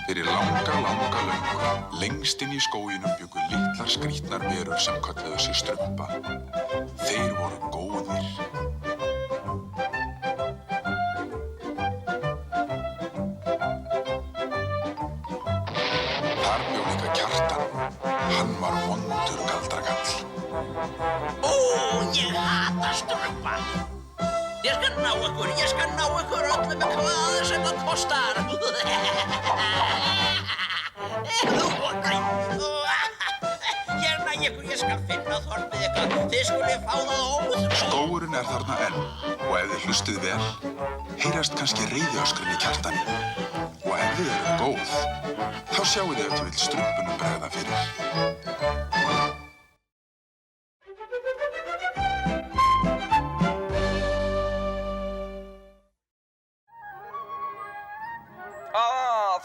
Fyrir langa löngu, lengst inn í skóginum bjuggu litlar skrýtnar verur sem kölluðu sig strumpa. Þeir voru góðir. Þar bjó líka Kjartan. Hann var vondur galdrakall. Ó, ég hata strumpa. Ég skal ná ykkur öllu með hvað sem það kostar. Ég næ ykkur, ég skal finna þorpið ykkar. Þið skulið fá það óð. Skógurinn er þarna enn og ef þið hlustið vel, heyrast kannski reiðiöskrin í Kjartani. Og ef þið eruð góð, þá sjáið þið ef þið vill strumpunum bregða fyrir.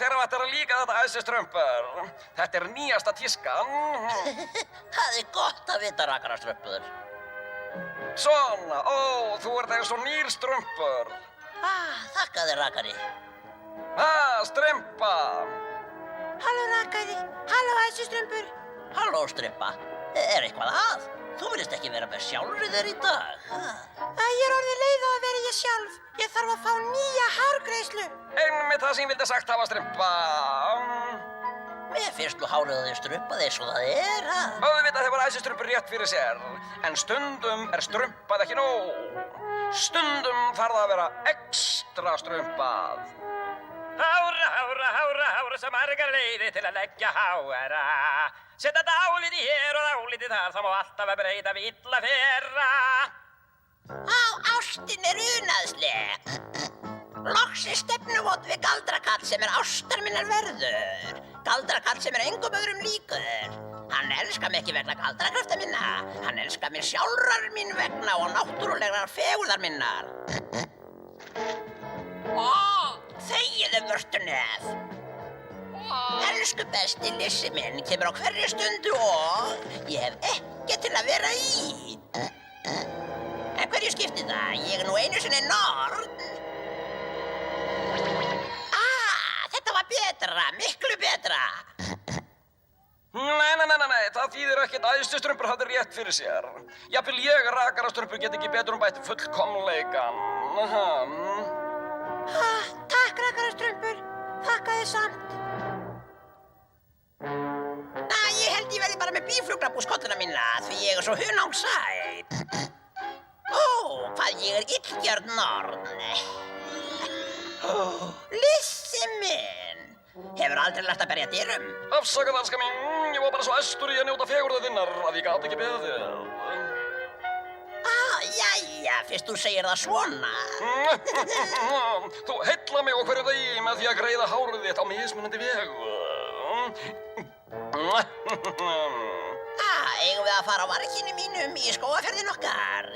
Þér ættir að líka þetta æsistrumpur. Þetta er nýjasta tískan. Það er gott að vita, rakarastrumpur. Svona, þú ert eins og nýr strumpur. Þakka þér, rakari. Strumpa. Halló, rakari. Halló, æsistrumpur. Halló, strumpa. Er eitthvað að? Þú virðist ekki vera með sjálfri þér í dag. Ég er orðið leið á að vera ég sjálf. Ég þarf að fá nýja hárgreiðslu. Einmitt það sem ég vildi sagt hafa, strumpa. Mér finnst þú hárið á þér strumpað eins og það er, ha? Auðvitað hefur æsistrumpur rétt fyrir sér, en stundum er strumpað ekki nóg. Stundum þarf það að vera ekstra strumpað. Hára sem margar leiðir til að leggja hára. Setta dálítið hér og dálítið þar, það má alltaf að breyta við illa fyrra. Ástin er unaðsleg. Loksins stefnumót við galdrakall sem er ástar minnar verður. Galdrakall sem er engum öðrum líkur. Hann elskar mig ekki vegna galdrakrafta minna. Hann elskar mig sjálfrar mín vegna og náttúrulegrar fegurðar minnar. Þegiðu, vörtunef. Elsku besti Lissi minn kemur á hverju stundu og ég hef ekki til að vera í. En hverju skiptir það? Ég er nú einu sinni norn. Þetta var betra, miklu betra. Nei, það þýðir ekkert að æsistrumpur hafði rétt fyrir sér. Jafnvel ég, rakarastrumpur, get ekki betur bætt fullkomleikan. Takk, rakarastrumpur. Þakka þér samt. Ég held ég verði bara með býflugnabúskolluna mína því ég er svo hunangsæt. Hvað ég er illgjörn norn. Lissi minn. Hefur aldrei lært að berja dyrum? Afsakað, elska mín, ég var bara svo æstur í að njóta fegurðar þinnar að ég gat ekki beðið. Jæja, fyrst þú segir það svona. Þú heillar mig á hverju degi með því að greiða hárið þitt á mismunandi vegu. Eigum við að fara á varkinu mínum í skógaferðin okkar?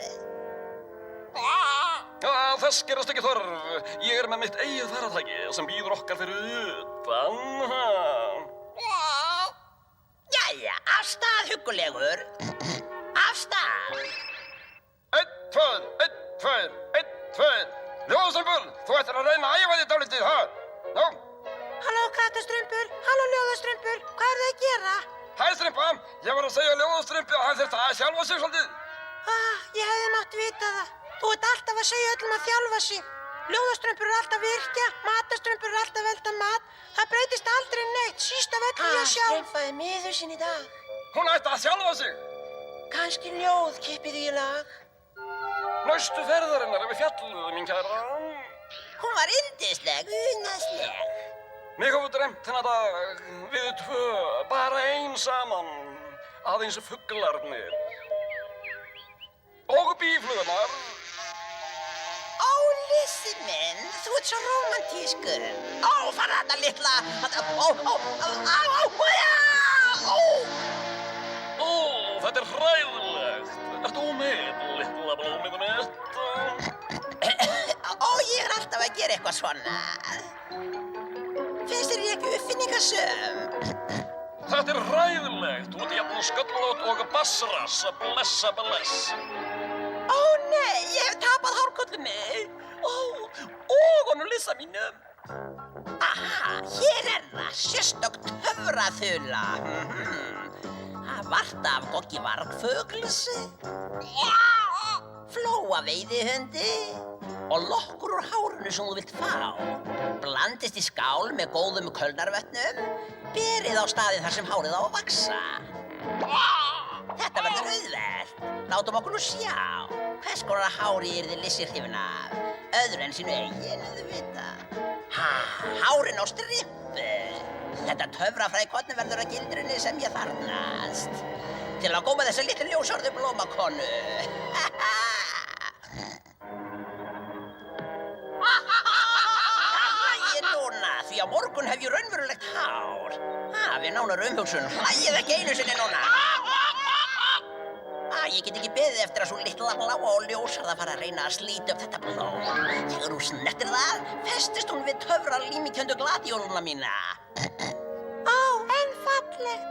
Þess gerast ekki þörf. Ég er með mitt eigið ferðatæki sem býður okkar fyrir utan. Jæja, af stað, huggulegur. Af stað. 1, 2. Ljóðastrumpur, þú ættir að reyna að æfa þig dálítið, ha? Nú. Halló, krattastrumpur. Halló, ljóðastrumpur. Hvað er það að gera? Hæ, strumpa. Ég var að segja ljóðastrumpi að hann þurfti að sjálfa sig svolítið. Ég hefði mátt vita það. Þú ert alltaf að segja öllum að þjálfa sig. Ljóðastrumpur eru alltaf virkja, matastrumpur eru alltaf velta mat. Það breytist aldrei neitt, síst af öllu ég sjálf. Strumpa er miður sín í dag. Hún ætti að sjálfa sig. Kannski ljóð kippið í lag. Næstu ferðarinnar er við fjallið, mín kæra. Hún var yndisleg, unaðsleg. Mig hefur dreymt þennan dag, við tvö, bara ein saman, aðeins fuglarnir. Og býflugurnar. Lissi minn, þú ert svo rómantískur. Fara þetta litla. Þetta er hræðilegt. Ertu með, litla blómið mitt? Ég er alltaf að gera eitthvað svona. Finnst þér ég ekki uppfinningasöm? Þetta er hræðilegt. Þú ert jafn sköllótt og bassrass, blessa bless. Nei, ég hef tapað hárkollunni. missa mínum. Aha, hér það, sérstök töfraþula. Það vart af goggi vargfugls, flóa veiðihundi og lokkur úr hárinu sem þú vilt fá. Blandist í skál með góðum kölnarvötnum, berið á staðinn þar sem hárið á að vaxa. Þetta verður auðvelt. Látum okkur nú sjá. Hvers konar hári yrði Lissi hrifin af? Öðru en sínu eigin, auðvitað. Hárin á strippu. Þetta töfrafræðikorni verður að gildrunni sem ég þarfnast. Til að góma þessa litlu ljósárðu blómakonu. Það hlægir núna, því á morgun hef ég raunverulegt hár. Við nánar umhugsun, hlægið ekki einu sinni núna. Ég get ekki beðið eftir að svo litla bláa og ljósarða fara að reyna að slíta upp þetta blóm. Þegar þú snertir það, festist hún við töfra límikjöndu gladíóluna mína. En fallegt.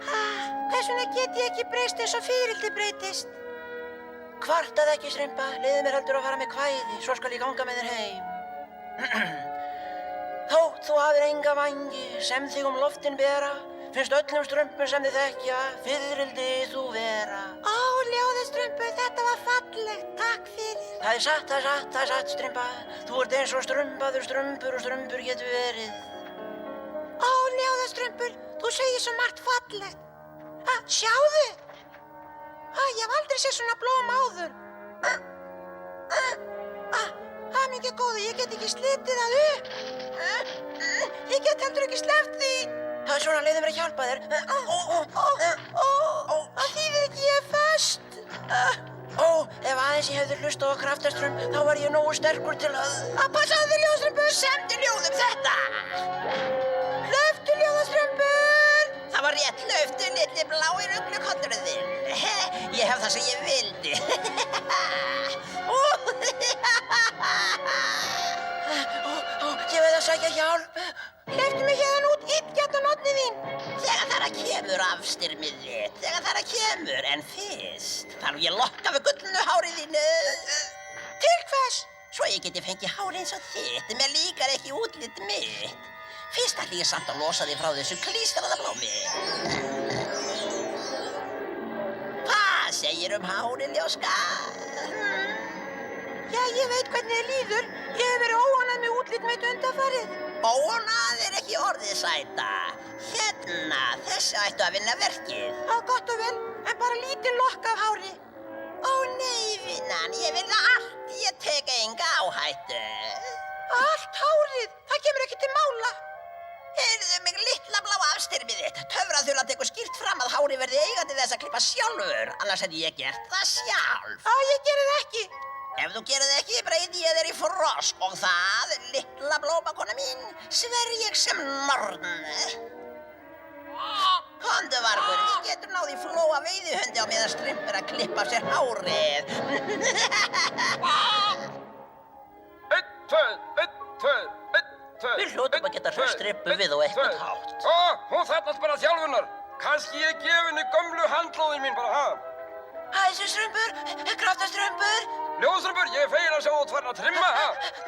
Hvers vegna get ég ekki breyst eins og fiðrildi breytist? Kvartað ekki, Strympa. Leyfðu mér heldur að fara með kvæði, svo skal ég ganga með þér heim. Þótt þú hafir enga vængi sem þig loftin bera, finnst öllum strumpum sem þið þekkja, fiðrildi þú vera. Ljóðastrumpur, þetta var fallegt. Takk fyrir. Það er satt, Strympa. Þú ert eins og strumpaður strumpur og strumpur getur verið. Ljóðastrumpur, þú segir svo margt fallegt. Sjáðu. Ég hef aldrei séð svona blóm áður. Hamingja góði, ég get ekki slitið það upp. Ég get heldur ekki sleppt því. Það er svona, leyfðu mér að hjálpa þér. Það þýðir ekki ég er föst. Ef aðeins ég hefði hlustað á kraftaströmm, þá var ég nógu sterkur til að... Passaðu þig, ljóðastrumpur. Semdu ljóðum þetta. Hlauptu, ljóðastrumpur. Það var rétt, hlauptu litli blái ruglukollurinn þinn. Ég hef það sem ég vildi. Ég veið að sækja hjálp. Hlauptu mig hérna út, illgjarna notnið þín. Þegar það kemur afstyrmið þitt, þegar það kemur, en fyrst þarf ég lokka við gullnu hárið þínu. Til hvers? Svo ég geti fengið hárið eins og þitt, mér líkar ekki útlit mitt. Fyrst ætli ég samt að losa þig frá þessu klístraða blómi. Hvað segir hárið, ljóska? Ég veit hvernig þið líður. Ég hef verið óánægð með útlit mitt undanfarið. Óánægð er ekki orðið, sæta. Hérna, þessi ættu að vinna verkið. Gott og vel, en bara lítið lokk af hári. Nei, vinnan, ég vil það allt. Ég tek enga áhættu. Allt hárið, það kemur ekki til mála. Heyrðu mig litla bláa afstyrmið þitt. Töfraþula tekur skýrt fram að hárið verði eigandi þess að klippa sjálfur. Annars hefði ég gert það sjálf. Ég geri það ekki. Ef þú gerir það ekki, breyti ég þér í frosk og það, litla blómakona mín, sver ég sem norn. Komdu, vargur, við getum náð í flóa veiðihundi á meðan Strymp að klippa sér hárið. 1, 2, 1, 2, 1, 2. Við hljótum að geta hröst Strympu við á eitthvað hátt. Hún þarfnast bara þjálfunar. Kannski ég gef henni gömlu handklæðin mín bara, Hæssu, Strumpur, kraftastrumpur. Ljóðstrumpur, ég er fegin að sjá út farin að trimma,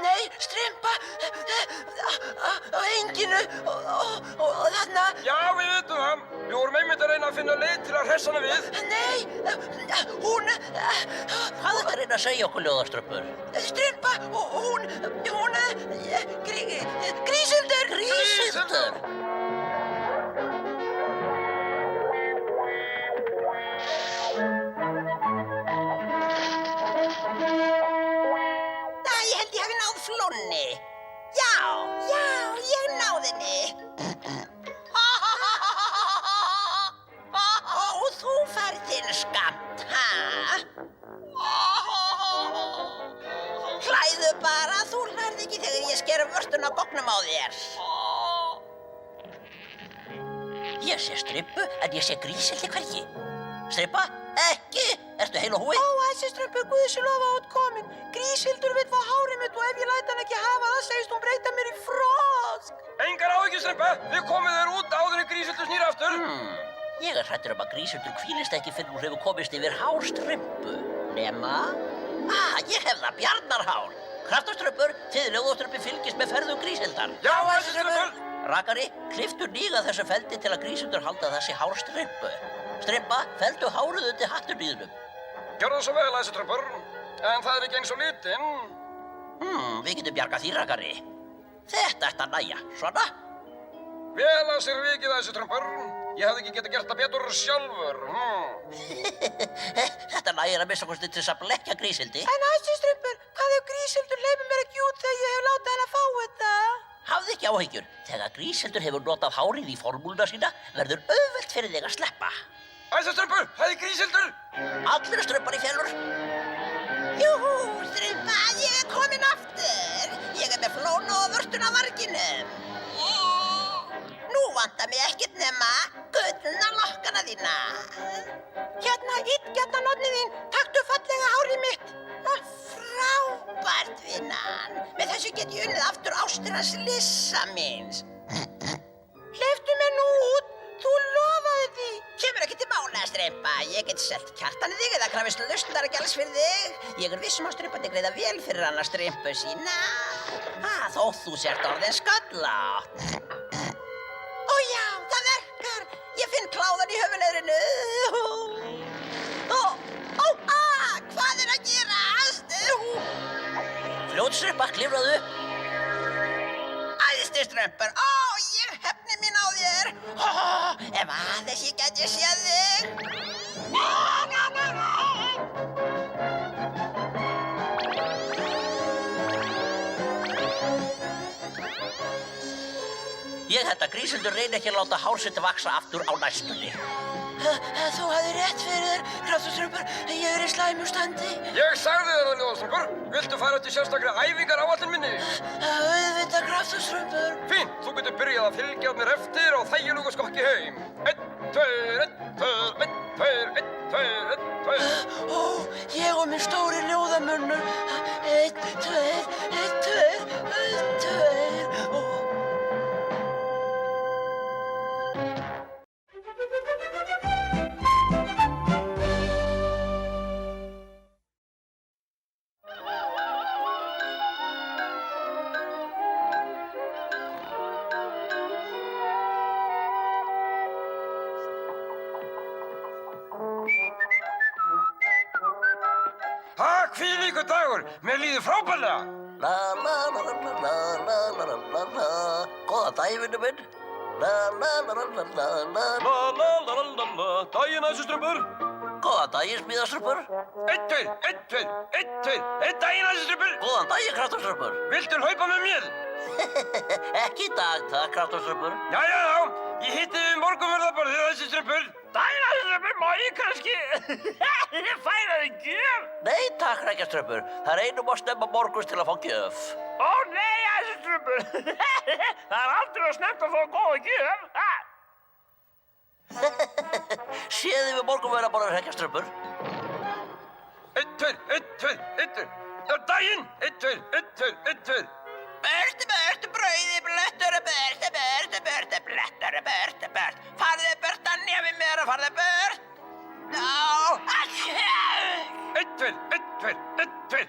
Nei, Strympa, á enginu og þarna. Já, við vitum það. Við vorum einmitt að reyna að finna leið til að hressa hana við. Nei, hún... Hvað er að reyna að segja okkur, ljóðastrumpur? Strympa, hún... Grísildur. Grísildur? Ég held ég hafi náð flónni. Já, ég náði henni. Og þú færð þinn skammt, Hlæðu bara, þú hlærð ekki þegar ég sker vörtun á gognum á þér. Ég sé Strympu, en ég sé Grísildi hvergi. Strympa, ekki? Ertu heil og húi? Hæssu, Strumpur, Guði sé lofa út komin. Grísildur vill fá hárið mitt og ef ég læt hann ekki hafa það, segist hún breyta mér í frosk. Engar áhyggjur, Strympa. Við komum þér út áður en Grísildur snýr aftur. Ég er hræddur að Grísildur hvílist ekki fyrir hún hefur komist yfir hár Strympu. Nema? Ég hef það bjarnarhár. Kraftastrumpur, þið ljóðastrumpi fylgist með ferðum Gríshildar. Já, æsistrumpur! Rakari, klipptu líga þessu feldi til að Gríshildur halda þessi hár strympu. Strympa, feldu hárið undir hatturníðnum. Gjörðu það svo vel, æsistrumpur. En það er ekki eins og litinn. Við getum bjargað því, Rakari. Þetta ætti að nægja, svona. Vel að sér vikið, æsistrumpur. Ég hefði ekki getað gert það betur sjálfur. Þetta nægir að missa kosti til þess að blekkja Gríshildi. En æsistrumpur, hvað ef Gríshildur leifir mér ekki út þegar ég hef látið henni að fá þetta? Hafðu ekki áhyggjur. Þegar Gríshildur hefur notað hárið í formúluna sína, verður auðvelt fyrir þig að sleppa. Æsistrumpur, það er Gríshildur! Allir strumpar í fjellur. Júhú, strumpa, ég er komin aftur. Ég er með flónu og vörtun á varginum. Nú vantar mig ekkert nema gullna lokkana þína. Hérna, illgjarna nonnið þín, taktu fallega hárið mitt. Frábært, vinnan. Með þessu get ég unnið aftur ástir hans Lissa míns. Hleyptu mér nú út, þú lofaði því. Kemur ekki til mála, Strympa. Ég get selt kjartan í þig eða krafist lausnargjalds fyrir þig. Ég er viss að Strympandi greiða vel fyrir hana Strympu sína. Þó þú sért orðin sköllótt. Ó já, það verkar. Ég finn kláðan í höfuðleðrinu. Hvað er að gerast? Fljót, Strympa, klifraðu upp. Æðstu, Strumpur. Ég hefni mín á þér. Ef aðeins ég gæti séð þig. Ég held að Gríshildur reyni ekki að láta hár sitt vaxa aftur á næstunni. Þú hafði rétt fyrir þér, Kraftastrumpur. Ég er í slæmu standi. Ég sagði þér það, ljóðastrumpur. Viltu fara til sérstakri æfingar áætlun minni? Auðvitað, Kraftastrumpur. Fínt, þú getur byrjað að fylgja mér eftir á þægilegu skokki heim. 1, 2, 1, 2, 1, 2, 1, 2, 1, 2. Ég og minn stóri ljóðamunnur. 1, 2, 1, 2, 1, 2. Hvílíkur dagur, mér líður frábærlega. Góðan daginn, vinur minn. Daginn, æsistrumpur. Góðan daginn, smíðastrumpur. 1, 2, 1, 2, 1, 2, 1 daginn, æsistrumpur. Góðan daginn, kraftastrumpur. Viltu hlaupa með mér? Ekki í dag, takk, kraftastrumpur. Já, ég hitti við morgunverðarborðið, æsistrumpur. Daginn, æsistrumpur, má ég kannski færa þig gjöf? Nei, takk, hrekkjastrumpur. Það reynum að snemma morguns til að fá gjöf. Ó nei, æsistrumpur. Það er aldrei of snemmt að fá góða gjöf. Séðu við morgunverðarborðið, hrekkjastrumpur. 1, 2, 1, 2, 1, 2. Daginn, 1, 2, 1, 2, 1, 2. Börtu, brauði, blöttur, bört. Farðu bört, Anjafi mér, farðu bört. 1, 2, 1, 2, 1, 2.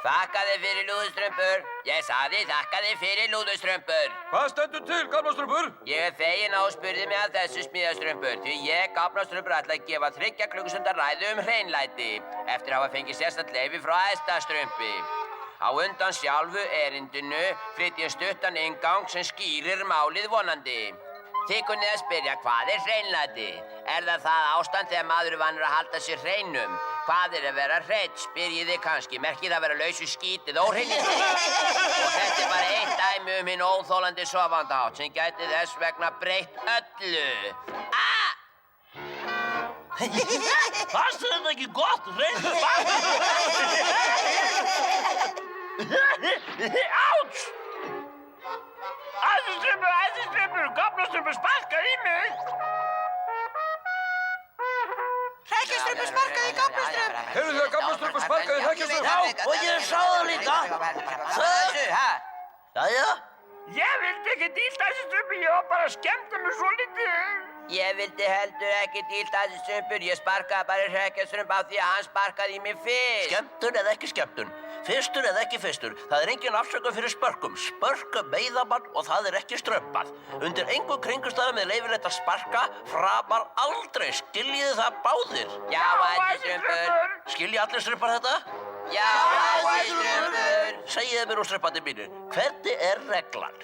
Þakka þér fyrir lúðustrumpur. Ég sagði þakka þér fyrir lúðustrumpur. Hvað stendur til, gamlastrumpur? Ég er fegin að þú spurði mig að þessu, smíðastrumpur, því ég, gamlastrumpur, ætla að gefa 3 klukkustundar ræðu hreinlæti eftir að hafa fengið sérstakt leyfi frá æðstastrumpi. Á undan sjálfu erindinu flyt ég stuttan inngang sem skýrir málið vonandi. Þið kunnið að spyrja, hvað er hreinlæti? Er það ástand þegar maður er vanur að halda sér hreinum? Hvað er að vera hreinn, spyr ég þig kannski, merkir að vera laus við skítið óhreinindi. Og þetta er bara eitt dæmi hinn óþolandi sofandahátt sem gæti þess vegna breytt öllu. Fannst þetta ekki gott, hreint? Áts! Æsistrumpur, gamlastrumpur sparkaði í mig. Hrekkjastrumpur sparkaði í gamlastrump. Heyrðu þið að gamlastrumpur sparkaði hrekkjastrumpur? Já, og ég sá það líka. Jæja. Ég vildi ekki dílt æsistrumpur, ég var bara skemmta mig svo lítið. Ég vildi heldur ekki dílta þessi strumpur. Ég sparkaði bara í hrekkjastrump af því að hann sparkaði í mig fyrst. Skemmtun eða ekki skemmtun, fyrstur eða ekki fyrstur, það er engin afsökun fyrir spörkum. Spörk meiða mann og það er ekki strömpað. Undir engum kringumstæðum er leyfilegt að sparka, framar aldrei. Skiljiði það báðir? Já, æsir strumpur. Skilja allir strumpar þetta? Já, æsir strumpur. Segiði mér úr strumpandi mínir, hvernig er reglan?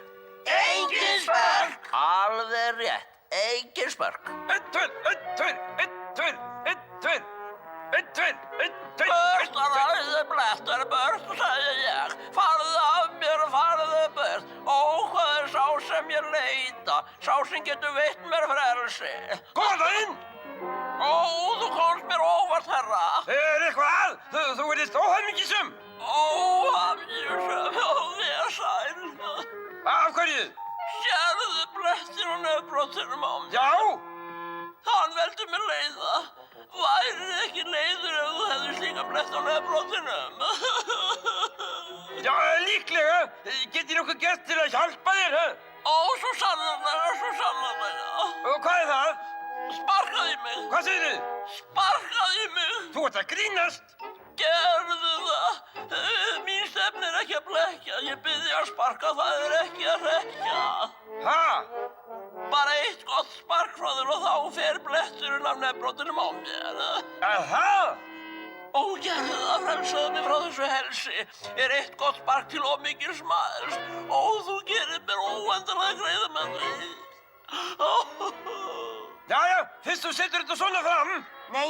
Engin spörk. Alveg rétt, engin spörk. Einn, tveir, einn, tveir, einn, tveir, einn, tveir, einn, tveir, einn, tveir, Burt að ræði blettur, burt, sagði ég. Farðu af mér, farðu burt. Ó, hvað er sá sem ég leita? Sá sem getur veitt mér frelsi. Góðan daginn! Ó, þú komst mér óvart, herra. Er eitthvað að? Þú erist óhæmingisum. Óhamjusum, ég sæl. Af hverju? Sérðu blettin og nefbrottinum á mér? Já, Hann veldur mér leiða. Væri ekki leiður ef þú hefði slíka blett á nefbrottinum? já, líklega. Get ég nokkuð gert til að hjálpa þér, ha? Ó, svo sannarlega, svo sannarlega. Og hvað er það? Sparkaði í mig. Hvað segir þið? Sparkaði í mig. Þú ert að grínast. Gerðu það. Mín stefn er ekki að blekkja. Ég bið þig að sparka, það er ekki að hrekkja. Ha? Bara eitt gott spark frá þér og þá fer bletturinn af nefbrotinum á mér. Aha! Ó, gerðu það, frelsaðu mig frá þessu helsi. Er eitt gott spark til of mikils maðurs. Ó, þú gerir mér óendanlega greiða með því. Jæja, fyrst þú setur þetta svona fram. Nei,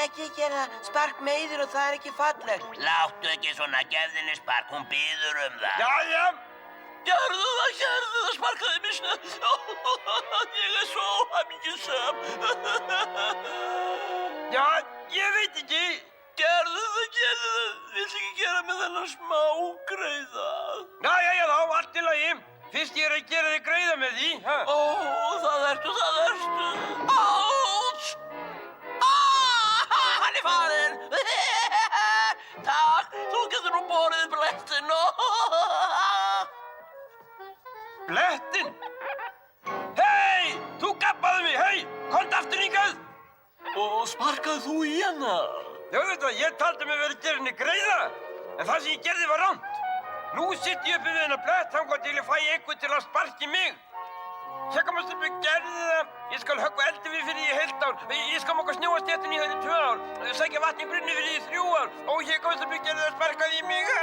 ekki gera það. Spark meiður og það er ekki fallegt. Láttu ekki svona, gefðu henni spark, hún biður það. Jæja, Gerðu það, sparkaði mig snöggt. Ég er svo óhamingjusöm. já, ég veit ekki. Gerðu það. Viltu ekki gera með þennan smá greiða? Jæja, þá, allt í lagi. Fyrst ég er að gera þig greiða með því, ha? Ó, það ertu. Áts! Hann er farinn. Takk, þú getur nú borið blettinn. Blettin? Hei, þú gabbaði mig, hei, komdu aftur hingað. Og sparkaði þú í hana? Já, ég taldi mig verið að gera henni greiða, en það sem ég gerði var rangt. Nú sitt ég uppi við hennar blett þangað til ég fæ einhvern til að sparki mig. Sjökkamasturbi gerði það. Ég skal höggva eldi við fyrir því í heilt ár. Ég skal moka snjóastéttin í það í 2 ár. Sækja vatn í brunni fyrir því í 3 ár. Og sjökkamasturbi gerði það sparkaði í mig.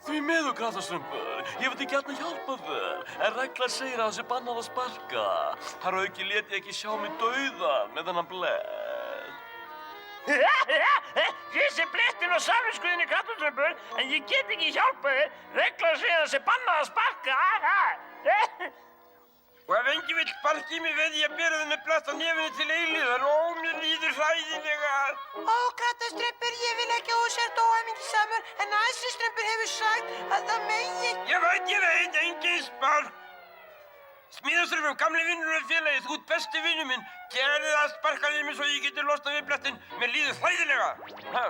Því miður, kraftastrumpur. Ég vildi gjarna hjálpa þér, en reglan segir að það sé bannað að sparka. Þar að auki lét ég ekki sjá mig dauðan með þennan blett. Ég sé blettin og samvinskuðinni kraftastrumpur, en ég get ekki hjálpað þér. Reglan segir að það sé bannað að sparka. Og ef enginn vill sparki mig veð ég að bera þenni blett á nefinu til eilíðar. Ó, mér líður hræðilega. Ó, kraftastrumpur, ég vil ekki að þú sért óhamingisamur, en æsir strumpur hefur sagt að það megi. Ég veit, engin spark. Smíðaströfum, gamli vinnur og félagið, þú ert besti vinnu minn. Gerðu það, sparkaði mig svo ég geti losnað við blettin. Mér líður hræðilega. Ha?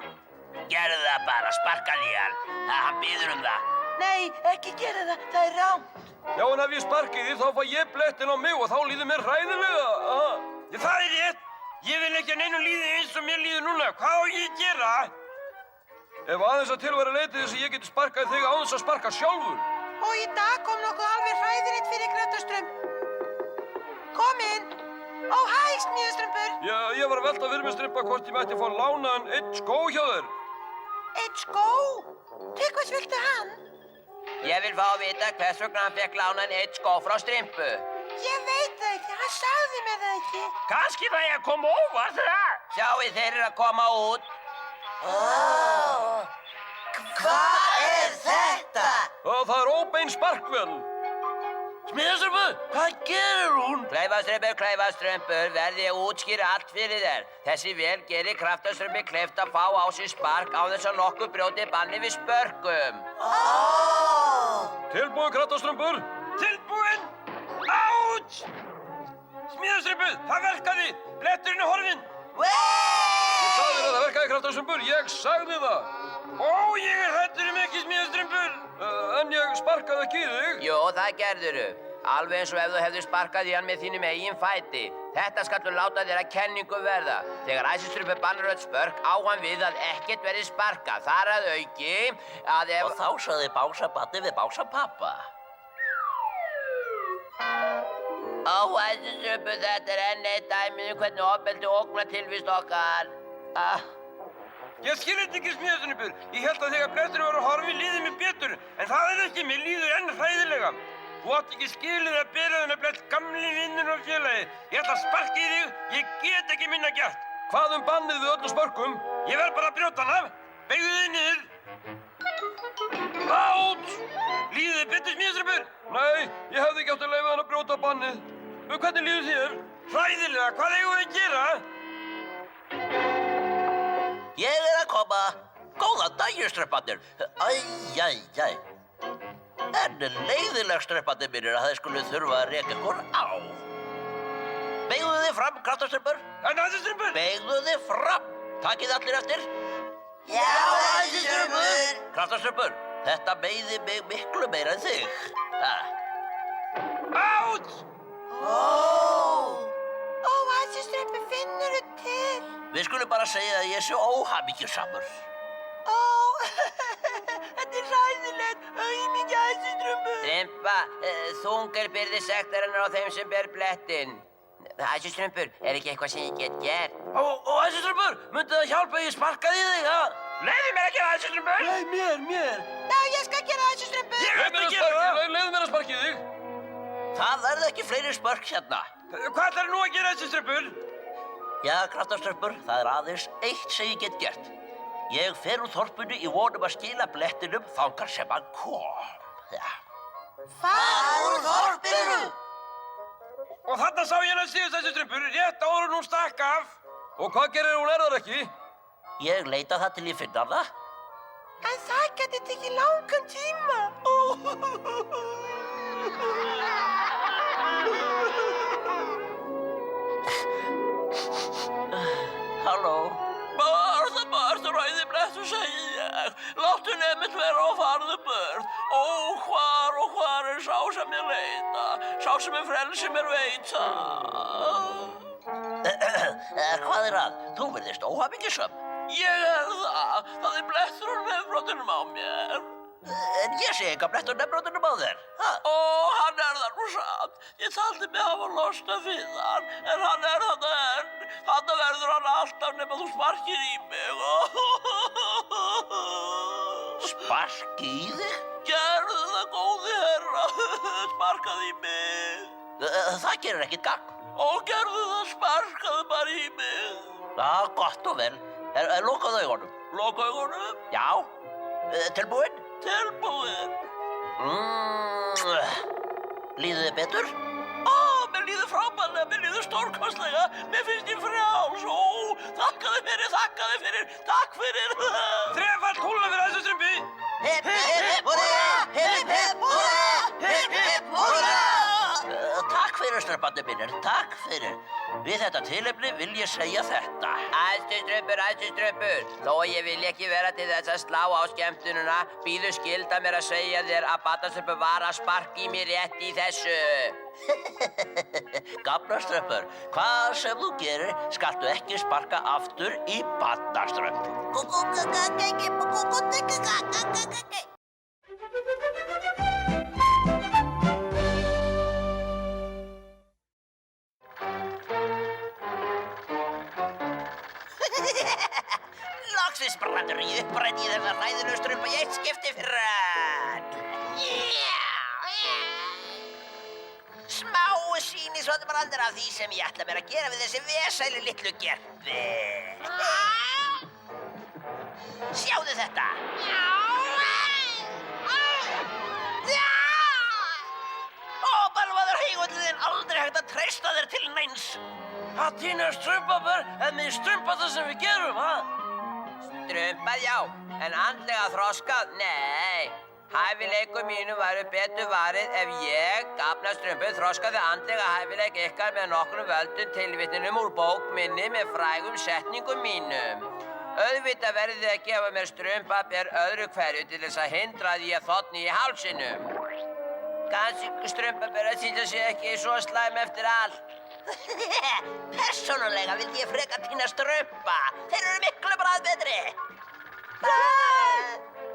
Gerðu það bara, sparkaði í hann. Hann biður það. Nei, ekki gera það. Það er rámt. Já, en ef ég sparki því þá fæ ég blettin á mig og þá líður mér hræðilega. Það er rétt. Ég vil ekki að neinum líði eins og mér líður núna. Hvað á ég að gera? Ef aðeins að til væri leitið þess að ég geti sparkað þig án þess að sparka sjálfur. Og í dag kom nokkuð alveg hræðilegt fyrir kraftastrump. Kom inn. Ó, hæ, smíðastrumpur. Ég var að velta fyrir mig strumpa hvort ég mætti fá lánaðan einn skó hjá þér. Einn skó? Til hvers viltu hann? Ég vil fá að vita hvers vegna hann fekk lánan eitt skó frá strumpu. Ég veit það ekki, hann sagði mér það ekki. Kannski það ég að koma óvart það. Sjáu þeir eru að koma út. Hvað er þetta? Það er óbein sparkvél. Smíðaströmpur, hvað gerir hún? Klaufastrumpur, verði að útskýra allt fyrir þér. Þessi vél gerir kraftastrumpi kleift að fá á sig spark á þess að nokkuð brjóti banni við spörkum. Tilbúin, kraftastrumpur. Tilbúin. Áts! Smíðastrumpu, það verkaði. Bletturinn er horfinn. Ég sagði þér að það verkaði, kraftastrumpur. Ég sagði það. Ó, ég er hræddur ekki, smíðastrumpur. En ég sparkaði ekki í þig. Jú, það gerðuru. Alveg eins og ef þú hefði sparkað í hann með þínum eigin fæti. Þetta skallu láta þér að kenningu verða. Þegar æsistrumpur bannar öll spörk á hann við að ekkert verði sparkað. Þar að auki að ef... Og þá sagði básabaddi við básapappa. Æsistrumpur, þetta enn eitt dæmið hvernig ofbeldi ógnar tilvist okkar. Ég skil þetta ekki, smíðastrumpur. Ég held að þegar bletturinn var að horfi liðið mér betur, en það ekki, mér líður enn hræðilega. Þú átt ekki skilið að bera þennan blett gamli vinnur og félagi. Ég ætla að sparka í þig, ég get ekki minna gert. Hvað bannið við öllum spörkum? Ég verð bara að brjóta hann af. Beygðu þig niður. Át! Líður þið betur, smíðastrumpur? Nei, ég hefði ekki átt að leyfa hann að brjóta bannið. Hvernig líður þér? Hræðilega, hvað eigum við að gera? Ég að koma. Góðan daginn, strömparnir. Æ. En leiðileg strömparnir mínir að þið skulu þurfa að reka ykkur á. Beygðu þið fram, kraftaströmpur. En æsistrumpur? Beygðu þið fram. Takið allir eftir. Já, æsistrumpur. Kraftaströmpur, þetta meiði mig miklu meira en þig. Át! æsistrumpur, finnurðu til? Við skulum bara segja að ég sé óhamingjusamur. Þetta hræðilegt, mikið æsistrumpur. Strympa, þung byrði sektarinnar á þeim sem ber blettinn. Æsistrumpur, ekki eitthvað sem ég get gert? Æsistrumpur, myndi það hjálpa að ég sparkaði í þig, ha? Leiði mér að gera æsistrumpur! Nei, mér. Já, ég skal gera æsistrumpur. Ég ætla að gera það! Leiðu mér að sparka í þig. Það verða ekki fleiri spörk hérna. Hvað ætlar nú að gera æsistrumpur? Já, kraftaströmpur, það er aðeins eitt sem ég get gert. Ég fer úr þorpinu í vonum að skila blettinum þangað sem hann kom. Já. Far úr þorpinu. Og þarna sá ég hann að síðust æsistrumpur, rétt áður hún stakk af. Og hvað gerir hún þar ekki? Ég leita það til ég finna það. En það geti tekið langan tíma. Halló? Börð, ræði blettur, segi ég. Láttu nefnt vera og farðu börð. Hvar er sá sem ég leita? Sá sem frelsi mér veita. Hvað er að? Þú virðist óhamingjusöm. Ég er það. Það er blettur á nefbrotunum á mér. En ég sé enga blettur á nefbrotunum á þér. Hann er það nú samt. Ég taldi mig hafa losnað við hann, en hann er það enn. Þarna verður hann alltaf nema þú sparkir í mig. Sparki í þig? Gerðu það, góði herra. Sparkaði í mig. Það gerir ekkert gagn. Gerðu það, sparkaðu bara í mig. Gott og vel. Lokaðu augunum. Loka augunum? Já. Tilbúinn? Tilbúinn. Líður þið betur? Mér líður frábærlega, mér líður stórkostlega. Mér finnst ég frjáls. Þakkaði fyrir, takk fyrir. Þrefalt húlla fyrir æsistrumpi. Hipp, hipp, húrra! Hipp, hipp, húrra! Hipp, hipp, húrra! Takk fyrir, strömparnir mínir, takk fyrir. Við þetta tilefni vil ég segja þetta. Æsistrumpur, þó ég vil ekki vera til þess að slá á skemmtununa, býður skylda mér að segja þér að Baddastrumpur var að sparka í mér rétt í þessu. Gamla strömpur, hvað sem þú gerir, skaltu ekki sparka aftur í Baddastrump. Loksins brandur í upprætti þennan hræðilegu strumpa í eitt skipti fyrir hann. Smá sýnisvandabrandar af því sem ég ætla mér að gera við þessi vesælu litlu gerpi. Sjáðu þetta. Balvaður heigulliðinn, aldrei hægt að treysta þér til neins. Það týnir strumpabör, en við strumpa það sem við gerum, ha? Strumpað, já, en andlega þroskað, nei. Hæfileikum mínum væru betur varið ef ég, Gamla Strumpur, þroskaði andlega hæfileik ykkar með nokkrum völdum tilvitnunum úr bók minni með frægum setningum mínum. Auðvitað verðið þið að gefa mér strumpabér öðru hverju til þess að hindra því að þotni í hálsinum. Kannski strumpabera sýnja sig ekki svo slæm eftir allt. Persónulega vildi ég frekar tína strumpa. Þeir eru miklu bragðbetri.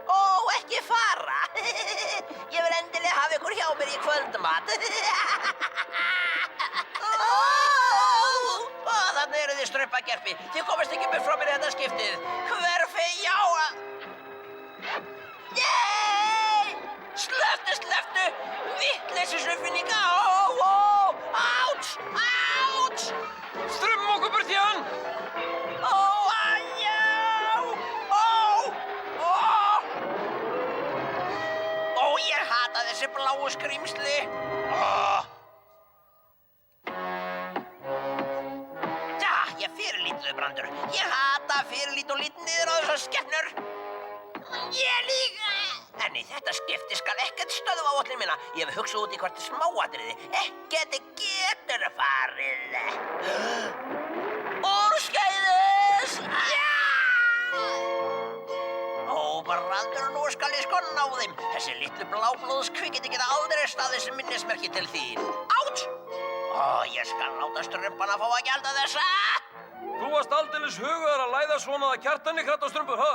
Ó, ekki fara. Ég vil endilega hafa ykkur hjá mér í kvöldmat. Þarna eru þið strumpagerpi. Þið komast ekki með frá mér þetta skiptið. Hverfi já að... Nei! Sleftu! Vitleysisupfinninga! Áts! Strömmum okkur burt í hann! Ég hata þessi bláu skrýmsli. Já, ég fyrirlít þau, Brandur. Ég hata fyrirlít og lít niður á þessar skepnur. Ég líka. En í þetta skipti skal ekkert stöðva áætlun mína. Ég hef hugsað út í hvert smáatriði. Ekkert getur farið. Úrskeiðis! Já! Brandur, nú skal ég sko ná þeim. Þessi litlu bláblóðskvikindi geta aldrei staðið sem minnismerki til þín. Áts! Ég skal láta strumpana fá að gjalda þessa. Þú varst aldeilis hugaður að læða svona að Kjartani Krattastrumpur, ha?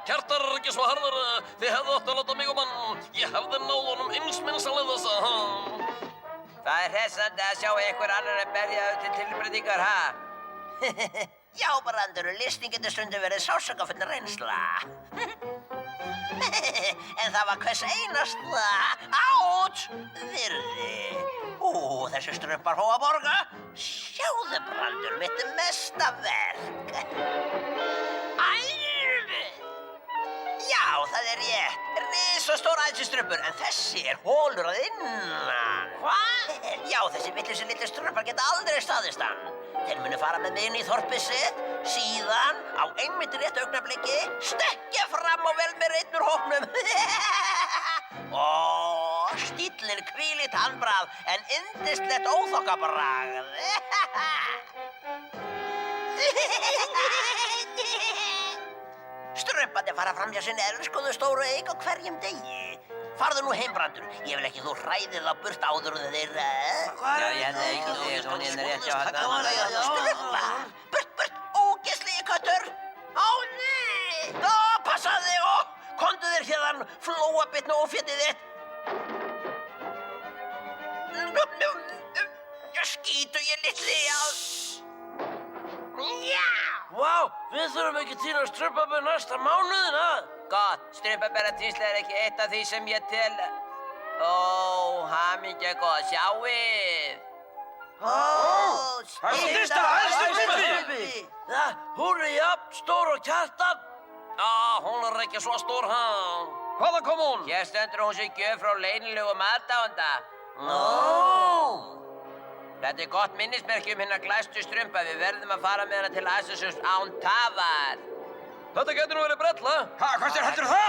Kjartar er ekki svo harður. Þið hefðu átt að láta mig um hann. Ég hefði náð honum eins minnsalega þessa, ha? Það er hressandi að sjá einhver annar að berja til tilbreytingar, ha? Já, Brandur, listin getur stundum verið sársaukafull reynsla. En það var hvers einasta áts virði. Þessi strumpar fá að borga. Sjáðu, Brandur, mitt mesta verk. Já, það er rétt. Risastór æðsistrumpur, en þessi er hólur að innan. Hvað? Já, þessi vitleysu litlu strumpar geta aldrei staðist hann. Þeir munu fara með mig inn í þorpið sitt, síðan, á einmitt rétt augnabliki, stekja fram á vel með reinnur hópnum. Stíllinn hvílíkt handbragð, en yndislegt óþokkabragð. Strumpandi fara fram hjá sinni elskuðu stóru eik á hverjum degi. Farðu nú heim, Brandur. Ég vil ekki þú hræðir þá burt áður en þeir... Já, ég hefði ekki þig, hún er rétt hjá hann. Strumpa! Burt, ógeðslegi köttur! Ó, nei! Passaðu þig og komdu þér hérðan, flóabitna óféttið þitt. Skítu ég litli á... Já! Vá, við þurfum ekki tína strumpabur næsta mánuðina. Gott, strumpaberatísla er ekki eitt af því sem ég tel... hamingja góð, sjáið! Það er stærsta æðstrumpi! Hún er jafn stór og Kjartan. Hún er ekki svo stór, hann. Hvaðan kom hún? Hér stendur hún sig gjöf frá leynilegu matdáanda. Þetta er gott minnismerki hinna glæstu strumpa. Við verðum að fara með hana til Assusus án tafar. Þetta getur nú verið brella. Hvað heldur það?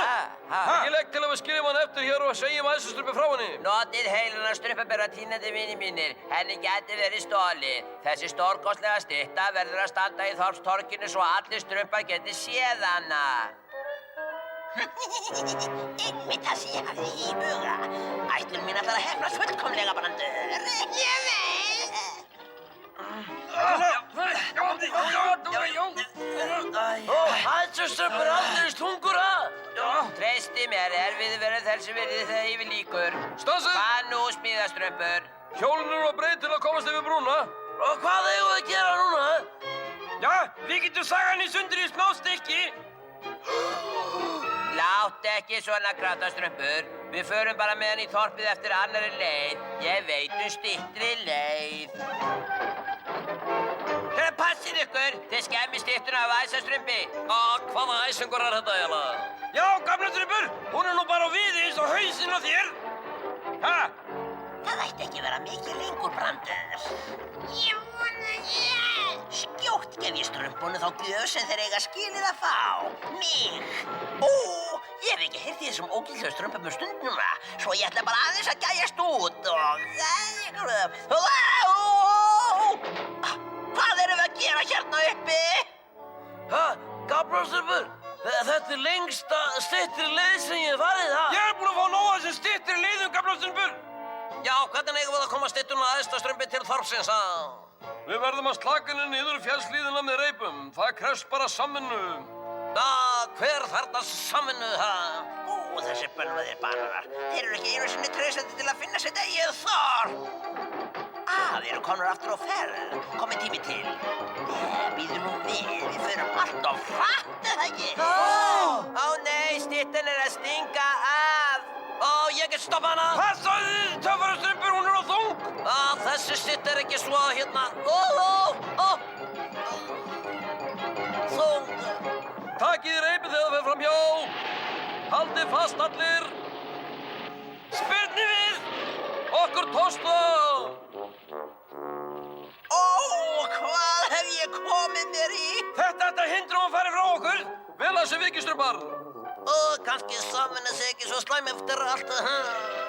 Ég legg til að við skrifum hann eftir hér og segjum æsustrumpi frá henni. Notið heilana strumpabera tínandi vini mínir. Henni gæti verið stolið. Þessi stórkostlega stytta verður að standa í Þorpstorginu svo allir strumpar geti séð hana. Einmitt það sem ég hafði í huga. Ætlun mín ætlar að hefnast fullkomlega, Brandur. Ég veit. Æsustrumpur aldrei stungur að. Treysti mér, erfiði verður þessi verið þegar yfir líkur. Stansu! Hvað nú, smíðastrumpur? Hjólinn eru á breið til að komast yfir brúna. Og hvað eigum við að gera núna? Já, við getum sagað hann í sundur í smá stykki. Láttu ekki svona Krattastrumpur. Við förum bara með hann í þorpið eftir annarri leið. Ég veit styttri leið. Passið ykkur, þið skemmið styttuna af æsastrumpi. Hvaða æsingur er þetta eiginlega? Já, gamla strumpur, hún er nú bara á viði eins og hausinn á þér. Það ætti ekki vera mikið lengur, Brandur. Ég vona ég. Skjótt gef ég strumpunum þá gjöf sem þeir eiga skilið að fá. Mig. Ég hef ekki heyrt í þessum ógildu strumpum stundnuna, svo ég ætla bara aðeins að gæjast út og... Hvað erum við að gera hérna uppi? Gamla strumpur, Þetta er lengsta styttri leið sem ég hef farið, ha? Ég er búinn að fá nóg af þessum styttri leiðum, gamla strumpur. Já, hvernig eigum við að koma styttuna æðsta strumpi til þorpsins, ha? Við verðum að slaka henni niður fjallslíðina með reipum. Það krefst bara samvinnu. Hver þarfnast samvinnu, ha? Þessi bölvaðir bananar. Þeir eru ekki einu sinni treystandi til að finna sitt eigið þorp. Við erum konur aftur á ferð. Komið tími til. Bíðum nú við förum allt of hratt, eða ekki? Ó nei, styttan er að stinga af. Ég get stoppað hana. Passaðu þið, töffara strumpur, hún er á þung. Þessi stytt er ekki svo hérna. Þung. Takið reipið þegar það fer fram hjá. Haldið fast allir. Spyrnið við. Okkur tókst það. Hvað hef ég komið mér í? Þetta ætti að hindra að fara frá okkur. Vel að þessu vikistrumpar. Kannski samvinna sig ekki svo slæm eftir allt.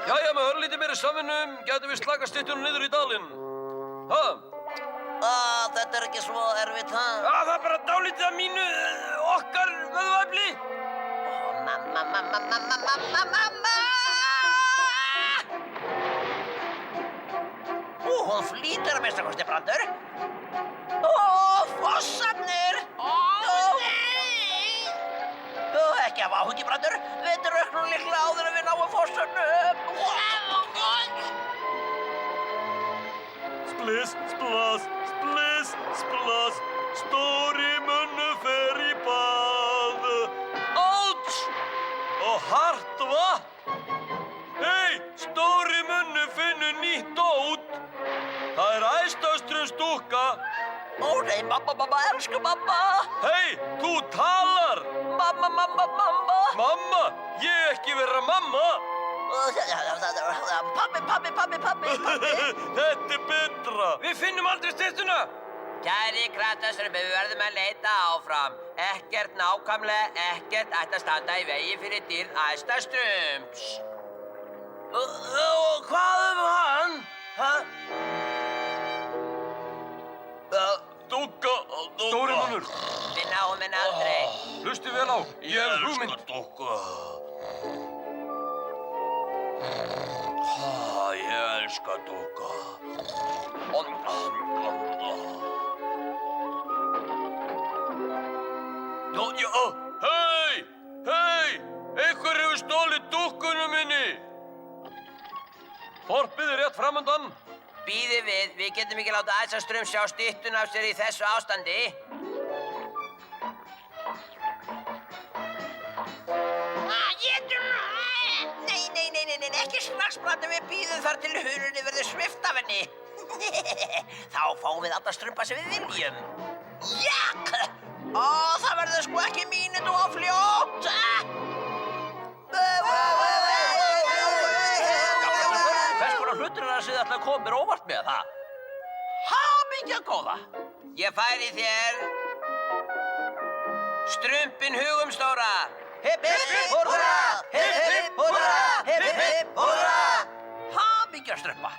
Jæja, með örlítið meiri samvinnum gætum við slaka styttunum niður í dalinn. Þetta er ekki svo erfitt, ha? Það er bara dálítið af mínu, okkar vöðvaefli. Mamma! Hún flýtur að minnstakosti, Brandur. Fossarnir! Nei! Ekki hafa áhugi, Brandur. Við drukknum líklega áður en við náum fossarnum. Spliss, splass, spliss, splass, stóri munnu fer í bað. Áts! Og hart vatn. Hei, stóri munnu finnur nýtt dót. Það er æstaströms dúkka. Nei, mamma, elsku mamma. Hei, þú talar. Mamma. Mamma, ég ekki vera mamma. Pabbi. Þetta er betra. Við finnum aldrei styttuna. Kæri kraftastrumpi, við verðum að leita áfram. Ekkert nákvæmlega, ekkert ætti að standa í vegi fyrir dýrð æstastrumps. Hvað hann? Dúkka. Stóri munnur. Við náum henni aldrei. Hlustu vel á, ég hef hugmynd. Dúkka. Ég elska dúkka. Hei! Einhver hefur stolið dúkkunum minni. Þorpið er rétt framundan. Bíðið við getum ekki láta æstastrumps sjá styttun af sér í þessu ástandi. Nei, ekki strax, Brandur, við bíðum þar til hulunni verður svipt af henni. Þá fáum við alla strumpa sem við viljum. Jakk! Það verður sko ekki mínútu of fljótt. Hvers konar hlutur er það sem þið ætla að koma mér óvart með, það? Hamingja góða. Ég færi þér strumpin hugumstóra. Hipp, hipp, húrra! Hipp, hipp, húrra! Hipp, hipp, húrra! Hamingja strumpa.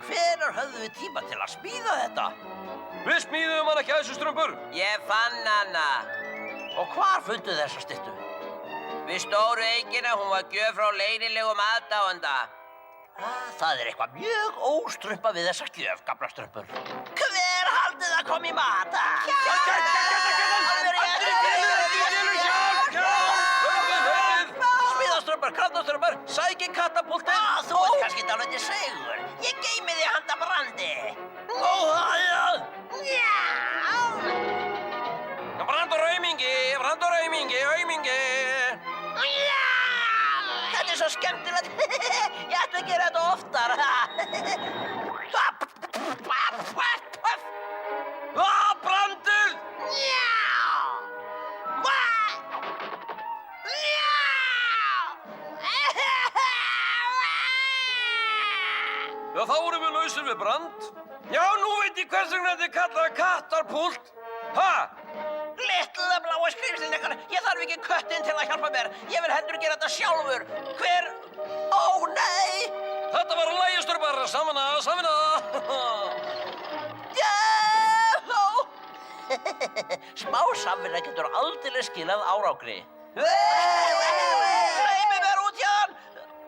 Hvenær höfðum við tíma til að smíða þetta? Við smíðum hann ekki æsustrumpur. Ég fann hana. Og hvar funduð þessa styttu? Við stóru eykina, hún var gjöf frá leynilegum aðdáanda. Það er eitthvað mjög óstrumpa við þessa gjöf, gamla strumpur. Hver haldið að koma í mat? Smíðastrumpar, kraftastrumpar, sæki katapultið. Þú ert kannski dálítið segur. Ég geymi þig handa Brandi. Brandur aumingi. Þetta er svo skemmtilegt. Ég ætla að gera þetta oftar. Brandur! Já, þá vorum við lausir við Brand. Já, nú veit ég hvers vegna þetta er kallað kattarpúlt. Litla bláa skrímslin ykkar, ég þarf ekki köttinn til að hjálpa mér. Ég vil heldur gera þetta sjálfur. Hver? Ó, nei! Þetta var lægjasturbar, samina. Smá samvinna getur aldeilis skilað árangri. Hleypið mér út héðan!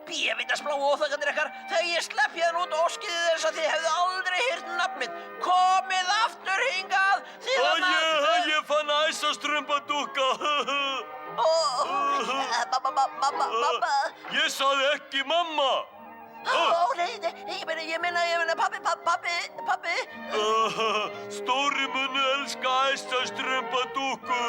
Bíavítasblá óþakandir ykkar, þegar ég slepp héðan út óskiði þess að þið hefðu aldrei heyrt nafn mitt. Komið aftur hingað! Ég fann æsastrumpadúkka. Mamma. Ég sagði ekki mamma. Nei, ég meina pabbi. Stóri munu elska æsastrumpadúkku.